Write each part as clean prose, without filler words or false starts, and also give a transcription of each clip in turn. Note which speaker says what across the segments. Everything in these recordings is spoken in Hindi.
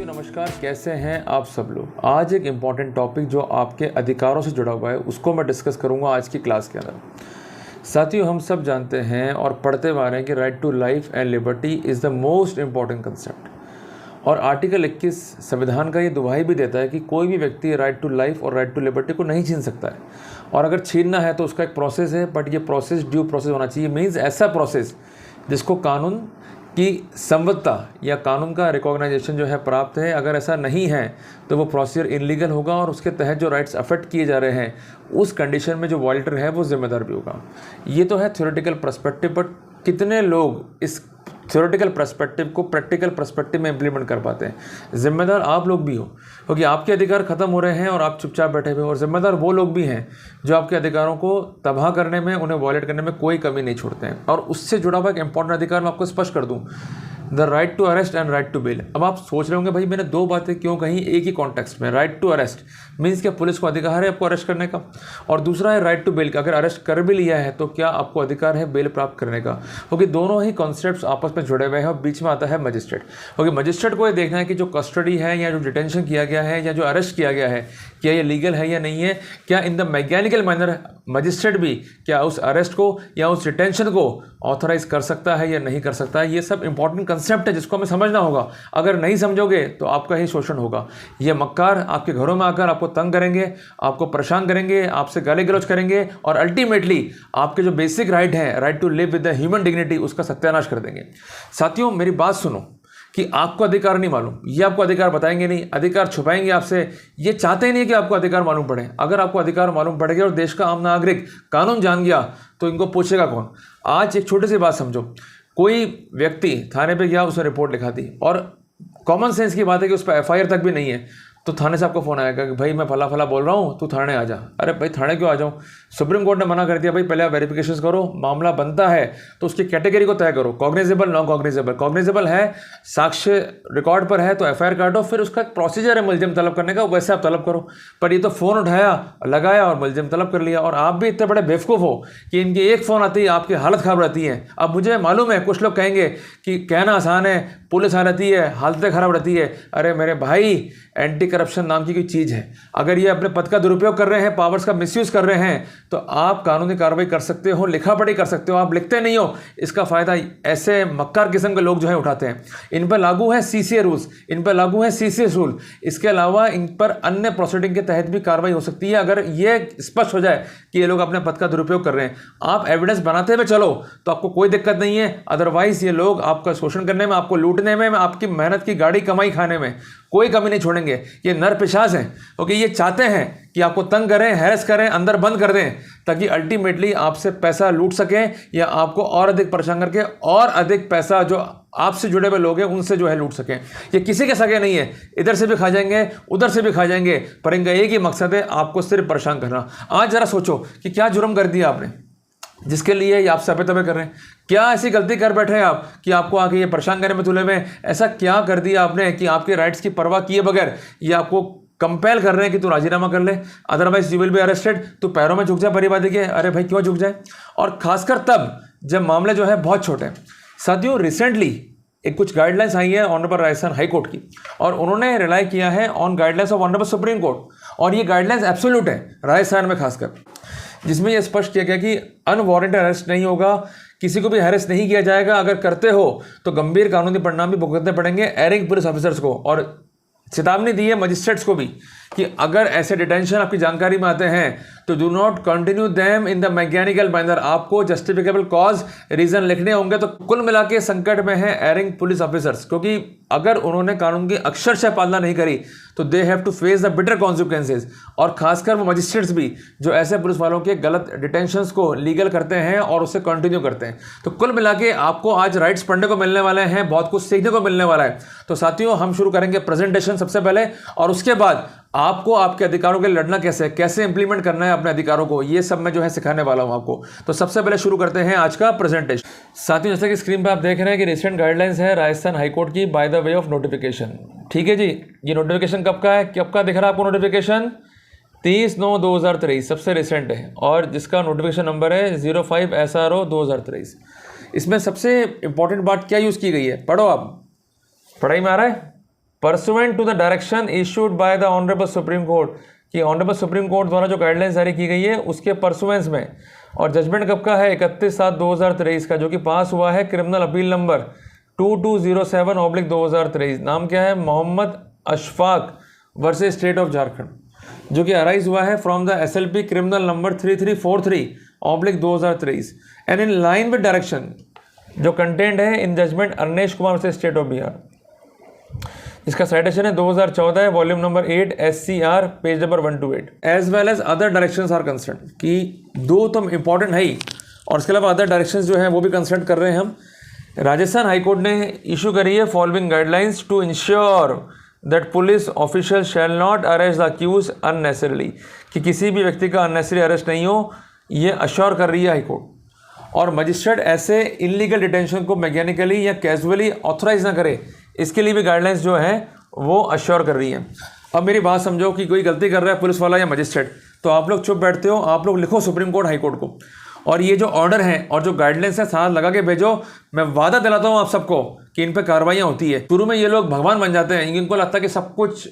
Speaker 1: साथियों नमस्कार, कैसे हैं आप सब लोग। आज एक इम्पॉर्टेंट टॉपिक जो आपके अधिकारों से जुड़ा हुआ है उसको मैं डिस्कस करूंगा आज की क्लास के अंदर। साथियों हम सब जानते हैं और पढ़ते आ रहे हैं कि right to life and liberty is the most important concept. और आर्टिकल 21 संविधान का ये दुहाई भी देता है कि कोई भी व्यक्ति राइट टू लाइफ और राइट टू लिबर्टी को नहीं छीन सकता है, और अगर छीनना है तो उसका एक प्रोसेस है, बट ये प्रोसेस ड्यू प्रोसेस होना चाहिए। मीन्स ऐसा प्रोसेस जिसको कानून की संवद्धता या कानून का रिकॉग्नाइजेशन जो है प्राप्त है। अगर ऐसा नहीं है तो वो प्रोसीजर इनलीगल होगा और उसके तहत जो राइट्स अफेक्ट किए जा रहे हैं उस कंडीशन में जो वॉल्टर है वो जिम्मेदार भी होगा। ये तो है थ्योरेटिकल पर्सपेक्टिव, बट कितने लोग इस थ्योरेटिकल पर्सपेक्टिव को प्रैक्टिकल पर्सपेक्टिव में इंप्लीमेंट कर पाते हैं। जिम्मेदार आप लोग भी हो, क्योंकि आपके अधिकार खत्म हो रहे हैं और आप चुपचाप बैठे हुए, और जिम्मेदार वो लोग भी हैं जो आपके अधिकारों को तबाह करने में, उन्हें वॉयलेट करने में कोई कमी नहीं छोड़ते हैं। और उससे जुड़ा हुआ एक इंपॉर्टेंट अधिकार मैं आपको स्पष्ट कर दूं, the right to arrest and right to bail. अब आप सोच रहे होंगे भाई मैंने दो बातें क्यों कहीं एक ही कॉन्टेक्स्ट में। राइट टू अरेस्ट मीन्स क्या पुलिस को अधिकार है आपको अरेस्ट करने का, और दूसरा है राइट टू बेल का, अगर अरेस्ट कर भी लिया है तो क्या आपको अधिकार है बेल प्राप्त करने का। क्योंकि दोनों ही कॉन्सेप्ट्स आपस में जुड़े हुए हैं और बीच में आता है मजिस्ट्रेट। क्योंकि मजिस्ट्रेट को ये देखना है कि जो कस्टडी है या जो डिटेंशन किया गया है या जो अरेस्ट किया गया है क्या ये लीगल है या नहीं है, क्या in the mechanical manner magistrate भी क्या उस अरेस्ट को या उस डिटेंशन को ऑथराइज कर सकता है या नहीं कर सकता है। ये सब इंपॉर्टेंट कंसेप्ट है जिसको हमें समझना होगा। अगर नहीं समझोगे तो आपका ही शोषण होगा। ये मक्कार आपके घरों में आकर आपको तंग करेंगे, आपको परेशान करेंगे, आपसे गाली गलौज करेंगे और अल्टीमेटली आपके जो बेसिक राइट हैं, right to live with the human dignity, उसका सत्यानाश कर देंगे। साथियों मेरी बात सुनो कि आपको अधिकार नहीं मालूम, ये आपको अधिकार बताएंगे नहीं, अधिकार छुपाएंगे आपसे। ये चाहते ही नहीं कि आपको अधिकार मालूम पड़े। अगर आपको अधिकार मालूम पड़ गया और देश का आम नागरिक कानून जान गया तो इनको पूछेगा कौन। आज एक छोटी सी बात समझो, कोई व्यक्ति थाने पे गया, उसने रिपोर्ट लिखा दी और कॉमन सेंस की बात है कि उस पर FIR तक भी नहीं है, तो थाने से आपको फ़ोन आएगा कि भाई मैं फला फला बोल रहा हूँ, तू थाने आ जा। अरे भाई थाने क्यों आ जाऊँ, सुप्रीम कोर्ट ने मना कर दिया भाई पहले आप वेरिफिकेशन करो, मामला बनता है तो उसकी कैटेगरी को तय करो, कॉग्निजेबल नॉन कॉग्निजेबल। कॉग्निजेबल है, साक्ष्य रिकॉर्ड पर है तो FIR काटो, फिर उसका प्रोसीजर है मुलजिम तलब करने का, वैसे आप तलब करो। पर ये तो फ़ोन उठाया, लगाया और मुलजिम तलब कर लिया। और आप भी इतने बड़े बेवकूफ़ हो कि इनकी एक फ़ोन आती है आपकी हालत ख़राब रहती है। अब मुझे मालूम है कुछ लोग कहेंगे कि कहना आसान है, पुलिस आ रहती है, हालतें ख़राब रहती है। अरे मेरे भाई, एंटी करप्शन नाम की कोई चीज़ है। अगर ये अपने पद का दुरुपयोग कर रहे हैं, पावर्स का मिसयूज़ कर रहे हैं, तो आप कानूनी कार्रवाई कर सकते हो, लिखा पढ़ी कर सकते हो। आप लिखते नहीं हो, इसका फ़ायदा ऐसे मक्कार किस्म के लोग जो है उठाते हैं। इन पर लागू है CCA रूल्स, इन पर लागू है CCS रूल। इसके अलावा इन पर अन्य प्रोसीडिंग के तहत भी कार्रवाई हो सकती है अगर ये स्पष्ट हो जाए कि ये लोग अपने पद का दुरुपयोग कर रहे हैं। आप एविडेंस बनाते हुए चलो तो आपको कोई दिक्कत नहीं है। अदरवाइज ये लोग आपका शोषण करने में, आपको लूटने में, आपकी मेहनत की गाड़ी कमाई खाने में कोई कमी नहीं छोड़ेंगे। ये नर पिशाच हैं, क्योंकि ये चाहते हैं कि आपको तंग करें, हैरेस करें, अंदर बंद कर दें, ताकि अल्टीमेटली आपसे पैसा लूट सकें या आपको और अधिक परेशान करके और अधिक पैसा जो आपसे जुड़े हुए लोग हैं उनसे जो है लूट सकें। ये किसी के सगे नहीं है, इधर से भी खा जाएंगे, उधर से भी खा जाएंगे, पर इनका एक ही मकसद है आपको सिर्फ परेशान करना। आज जरा सोचो कि क्या जुर्म कर दिया आपने जिसके लिए ये आप सपे तपे कर रहे हैं। क्या ऐसी गलती कर बैठे हैं आप कि आपको आके ये परेशान करने में तुले में। ऐसा क्या कर दिया आपने कि आपके राइट्स की परवाह किए बगैर ये आपको कंपेल कर रहे हैं कि तू राजीनामा कर ले, otherwise you will be arrested. तू पैरों में झुक जाए परिवादी के। अरे भाई क्यों झुक जाए, और खासकर तब जब मामले जो है बहुत छोटे हैं। साथियों रिसेंटली एक कुछ गाइडलाइंस आई है ऑनरेबल राजस्थान हाई कोर्ट की, और उन्होंने रिलाई किया है on guidelines of honourable supreme court. और ये गाइडलाइंस एब्सोल्यूट है राजस्थान में खासकर, जिसमें यह स्पष्ट किया गया कि अनवारंटेड अरेस्ट नहीं होगा, किसी को भी अरेस्ट नहीं किया जाएगा। अगर करते हो तो गंभीर कानूनी परिणाम भी भुगतने पड़ेंगे एरिंग पुलिस ऑफिसर्स को। और चेतावनी दी है मजिस्ट्रेट्स को भी कि अगर ऐसे डिटेंशन आपकी जानकारी में आते हैं तो do not continue them in the mechanical manner. आपको जस्टिफिकेबल कॉज रीजन लिखने होंगे। तो कुल मिला के संकट में है एरिंग पुलिस ऑफिसर्स, क्योंकि अगर उन्होंने कानून की अक्षरशः पालना नहीं करी तो they have to face the bitter consequences. और खासकर वो मजिस्ट्रेट्स भी जो ऐसे पुलिस वालों के गलत डिटेंशंस को लीगल करते हैं और उसे कंटिन्यू करते हैं। तो कुल मिला के आपको आज राइट्स पढ़ने को मिलने वाले हैं, बहुत कुछ सीखने को मिलने वाला है। तो साथियों हम शुरू करेंगे प्रेजेंटेशन सबसे पहले, और उसके बाद आपको आपके अधिकारों के लिए लड़ना कैसे इंप्लीमेंट करना है अपने अधिकारों को, ये सब मैं जो है सिखाने वाला हूं आपको। तो सबसे पहले शुरू करते हैं आज का प्रेजेंटेशन। साथियों जैसे कि स्क्रीन पे आप देख रहे हैं कि रिसेंट गाइडलाइंस है राजस्थान हाईकोर्ट की by the way of notification. ठीक है जी, ये नोटिफिकेशन कब का है, कब का दिख रहा है आपको नोटिफिकेशन? 30/9/2023 सबसे रिसेंट है, और जिसका नोटिफिकेशन नंबर है 05 SRO 2023। इसमें सबसे इंपॉर्टेंट बात क्या यूज़ की गई है, पढ़ो आप, पढ़ाई में आ रहा है। Pursuant to the direction issued by the honourable supreme court, कि ऑनरेबल सुप्रीम कोर्ट द्वारा जो गाइडलाइंस जारी की गई है उसके परसुएंस में। और जजमेंट कब का है? 31/7/2023 का, जो कि पास हुआ है क्रिमिनल अपील नंबर 2207/2023। नाम क्या है? Mohammad Ashfaq versus state of Jharkhand, जो कि अराइज हुआ है from the SLP criminal number 3343/2023 and in line with direction जो कंटेंट है in judgment Arnesh Kumar versus state of Bihar. इसका साइटेशन है 2014 volume number 8 SCR page number 128। As well as other directions are concerned, कि दो तो इंपॉर्टेंट है ही, और इसके अलावा अदर डायरेक्शंस जो हैं वो भी कंसल्ट कर रहे हैं हम। राजस्थान हाईकोर्ट ने इशू करी है following guidelines to ensure that police official shall not arrest the accused unnecessarily, कि किसी भी व्यक्ति का अननेसेसरी अरेस्ट नहीं हो, ये अश्योर कर रही है हाईकोर्ट। और मजिस्ट्रेट ऐसे इलीगल डिटेंशन को मैकेनिकली या कैजुअली ऑथराइज ना करे, इसके लिए भी गाइडलाइंस जो है वो अश्योर कर रही है। अब मेरी बात समझो कि कोई गलती कर रहा है पुलिस वाला या मजिस्ट्रेट, तो आप लोग चुप बैठते हो, आप लोग लिखो सुप्रीम कोर्ट हाई कोर्ट को, और ये जो ऑर्डर है और जो गाइडलाइंस है साथ लगा के भेजो। मैं वादा दिलाता हूँ आप सबको कि इन पे कार्रवाइयाँ होती है। शुरू में ये लोग भगवान बन जाते हैं, इनको लगता है कि सब कुछ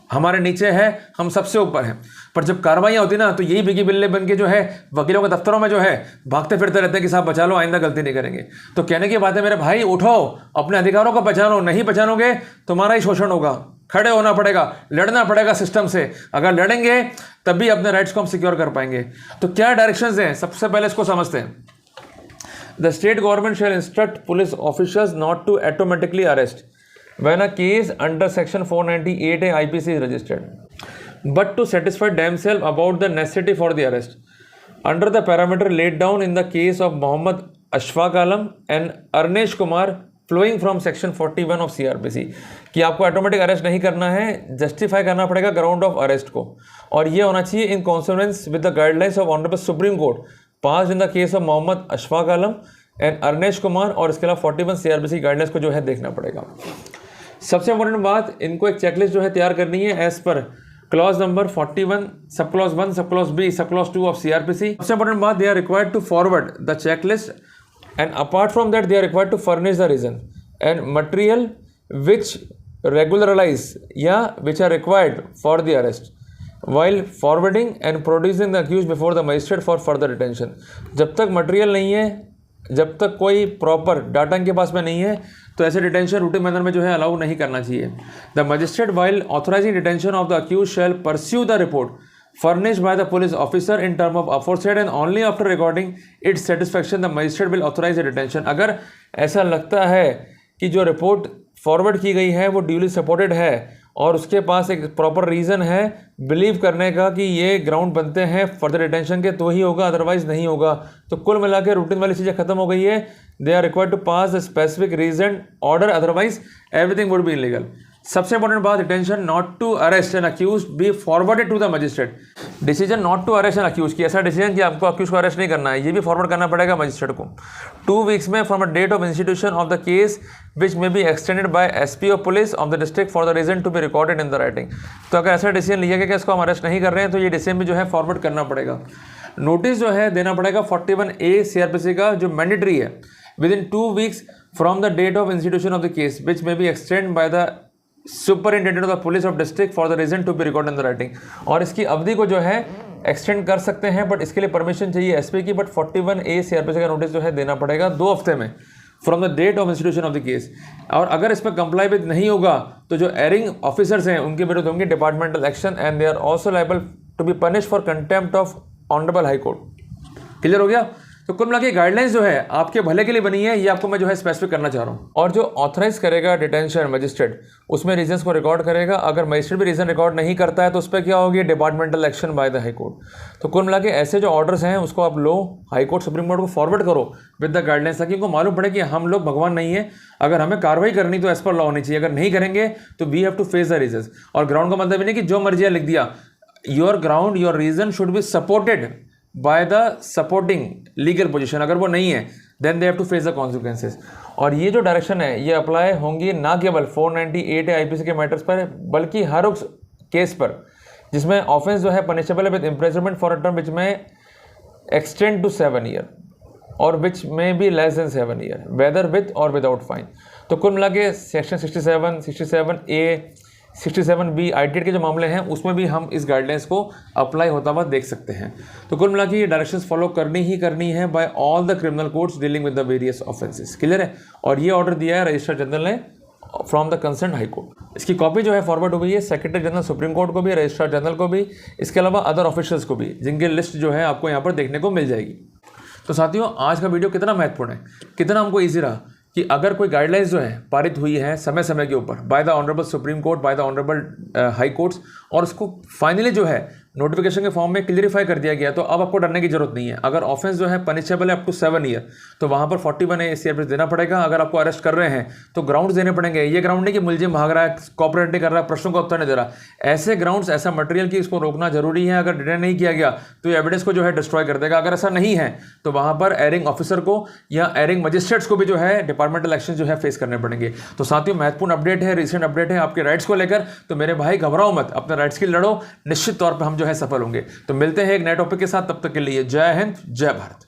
Speaker 1: हमारे नीचे है, हम सबसे ऊपर हैं, पर जब कार्रवाइयाँ होती ना तो यही बिगी बिल्ले बन के जो है वकीलों के दफ्तरों में जो है भागते फिरते रहते हैं कि साहब बचा लो, आइंदा गलती नहीं करेंगे। तो कहने की बात है मेरे भाई, उठो, अपने अधिकारों को पहचानो, नहीं पहचानोगे तुम्हारा ही शोषण होगा। खड़े होना पड़ेगा, लड़ना पड़ेगा सिस्टम से, अगर लड़ेंगे तभी अपने राइट्स को हम सिक्योर कर पाएंगे। तो क्या डायरेक्शंस हैं, सबसे पहले इसको समझते हैं। The state government shall instruct police officers not to automatically arrest when a case under section 498A IPC is registered, but to satisfy themselves about the necessity for the arrest under the parameter laid down in the case of Mohammad Ashfaq Alam and Arnesh Kumar flowing from section 41 of CRPC, कि आपको ऑटोमेटिक अरेस्ट नहीं करना है, जस्टिफाई करना पड़ेगा ग्राउंड ऑफ अरेस्ट को, और ये होना चाहिए in consonance with the guidelines of honourable supreme court pass in the case of Mohammad Ashfaq Alam and Arnesh Kumar, और इसके अलावा 41 CRPC गाइडलाइंस को जो है देखना पड़ेगा। सबसे इंपॉर्टेंट बात, इनको एक चेकलिस्ट जो है तैयार करनी है एज पर क्लॉज नंबर 41 सब clause 1 sub clause B sub clause 2 of CRPC। सबसे इंपॉर्टेंट बात, they are required to forward the checklist and apart from that they are required to furnish the reason and material which regularise या which are required for the arrest while forwarding and producing the accused before the magistrate for further detention। जब तक मटेरियल नहीं है, जब तक कोई प्रॉपर डाटा इनके पास में नहीं है, तो ऐसे डिटेंशन रूटीन मैनर में जो है अलाउ नहीं करना चाहिए। The magistrate while authorising detention of the accused shall peruse the report furnished by the police officer in term of aforesaid and only after recording its satisfaction the magistrate will authorize the detention। अगर ऐसा लगता है कि जो रिपोर्ट फॉरवर्ड की गई है वो ड्यूली सपोर्टेड है और उसके पास एक प्रॉपर रीज़न है बिलीव करने का कि ये ग्राउंड बनते हैं फर्दर डिटेंशन के, तो ही होगा, अदरवाइज नहीं होगा। तो कुल मिला के रूटीन वाली चीज़ें खत्म हो गई है। They are required to pass the specific reason order, otherwise everything would be illegal. सबसे इंपॉर्टेंट बात, detention not to arrest an accused be forwarded to the magistrate. Decision not to arrest an accused की, ऐसा डिसीजन कि आपको अक्यूज को अरेस्ट नहीं करना है, ये भी फॉरवर्ड करना पड़ेगा मजिस्ट्रेट को 2 वीक्स में from a date of institution of the case which may be extended by SP of police of the district for the reason to be recorded in the writing. तो अगर ऐसा डिसीजन लिया गया कि इसको हम अरेस्ट नहीं कर रहे हैं तो ये डिसीजन भी जो है फॉरवर्ड करना पड़ेगा। नोटिस जो है देना पड़ेगा 41A CRPC का, जो मैंडेटरी है, within 2 weeks from the date of institution of the case which may be extend by the superintendent of the police of district for the reason to be record in the writing. और इसकी अवधि को जो है एक्सटेंड कर सकते हैं, बट इसके लिए परमिशन चाहिए SP की। बट 41A CRPC का नोटिस जो है देना पड़ेगा 2 हफ्ते में from the date of institution of the case. और अगर इस पर कंप्लाई विद नहीं होगा तो जो एरिंग ऑफिसर्स हैं उनके विरुद्ध होंगे departmental action and they are also liable to be punish for contempt of honourable high court. Clear हो गया? तो कुल मिला के गाइडलाइंस जो है आपके भले के लिए बनी है, ये आपको मैं जो है स्पेसिफिक करना चाह रहा हूँ। और जो ऑथराइज करेगा डिटेंशन मजिस्ट्रेट, उसमें रीजंस को रिकॉर्ड करेगा। अगर मजिस्ट्रेट भी रीजन रिकॉर्ड नहीं करता है तो उस पर क्या होगी, departmental action by the high court. तो कुल मिला के ऐसे जो ऑर्डर्स हैं उसको आप लो हाई कोर्ट सुप्रीम कोर्ट को फॉरवर्ड करो विद द गाइडलाइंस, ताकि उनको मालूम पड़े कि हम लोग भगवान नहीं है। अगर हमें कार्रवाई करनी तो एज पर लॉ होनी चाहिए, अगर नहीं करेंगे तो we have to face the reasons. और ग्राउंड का मतलब नहीं कि जो मर्जी लिख दिया, your ground your reason should be supported by the supporting legal position. अगर वो नहीं है then they have to face the consequences. और ये जो डायरेक्शन है ये अप्लाई होंगी ना केवल 498 IPC के मैटर्स पर, बल्कि हर उस केस पर जिसमें ऑफेंस जो है पनिशेबल है with imprisonment for a term which may extend to 7 year. और which may be less than 7 year, whether with or without fine. तो कुल मिला के सेक्शन 67, 67A, 67B आईटीएट के जो मामले हैं उसमें भी हम इस गाइडलाइंस को अप्लाई होता हुआ देख सकते हैं। तो कुल मिला के ये डायरेक्शंस फॉलो करनी ही करनी है by all the criminal courts dealing with the various offences. Clear है? और ये ऑर्डर दिया है रजिस्ट्रार जनरल ने from the concern high court. इसकी कॉपी जो है फॉरवर्ड हुई है सेक्रेटरी जनरल सुप्रीम कोर्ट को भी, रजिस्ट्रार जनरल को भी, इसके अलावा अदर ऑफिशियल्स को भी, जिनकी लिस्ट जो है आपको यहाँ पर देखने को मिल जाएगी। तो साथियों, आज का वीडियो कितना महत्वपूर्ण है, कितना हमको ईजी रहा कि अगर कोई गाइडलाइंस जो है पारित हुई है समय समय के ऊपर bye the honourable supreme court, bye the honourable high courts, और उसको फाइनली जो है नोटिफिकेशन के फॉर्म में क्लियरिफाई कर दिया गया, तो अब आपको डरने की जरूरत नहीं है। अगर ऑफेंस जो है पनिशेबल है अप टू 7 ईयर, तो वहाँ पर 41A CRPC देना पड़ेगा। अगर आपको अरेस्ट कर रहे हैं तो ग्राउंड्स देने पड़ेंगे। ये ग्राउंड नहीं कि मुलजिम भाग रहा है, कॉपरेट नहीं कर रहा है, प्रश्नों का उत्तर नहीं दे रहा। ऐसे ग्राउंड्स, ऐसा मटेरियल की इसको रोकना जरूरी है। अगर डिटेन नहीं किया गया तो ये एविडेंस को जो है डिस्ट्रॉय कर देगा। अगर ऐसा नहीं है तो वहाँ पर एयरिंग ऑफिसर को या एयरिंग मजिस्ट्रेट्स को भी जो है डिपार्टमेंटल एक्शन जो है फेस करने पड़ेंगे। तो साथियों, महत्वपूर्ण अपडेट है, रिसेंट अपडेट है आपके राइट्स को लेकर। तो मेरे भाई घबराओ मत, अपने राइट्स की लड़ो, निश्चित तौर पर हम जो है सफल होंगे। तो मिलते हैं एक नए टॉपिक के साथ, तब तक के लिए जय हिंद, जय भारत।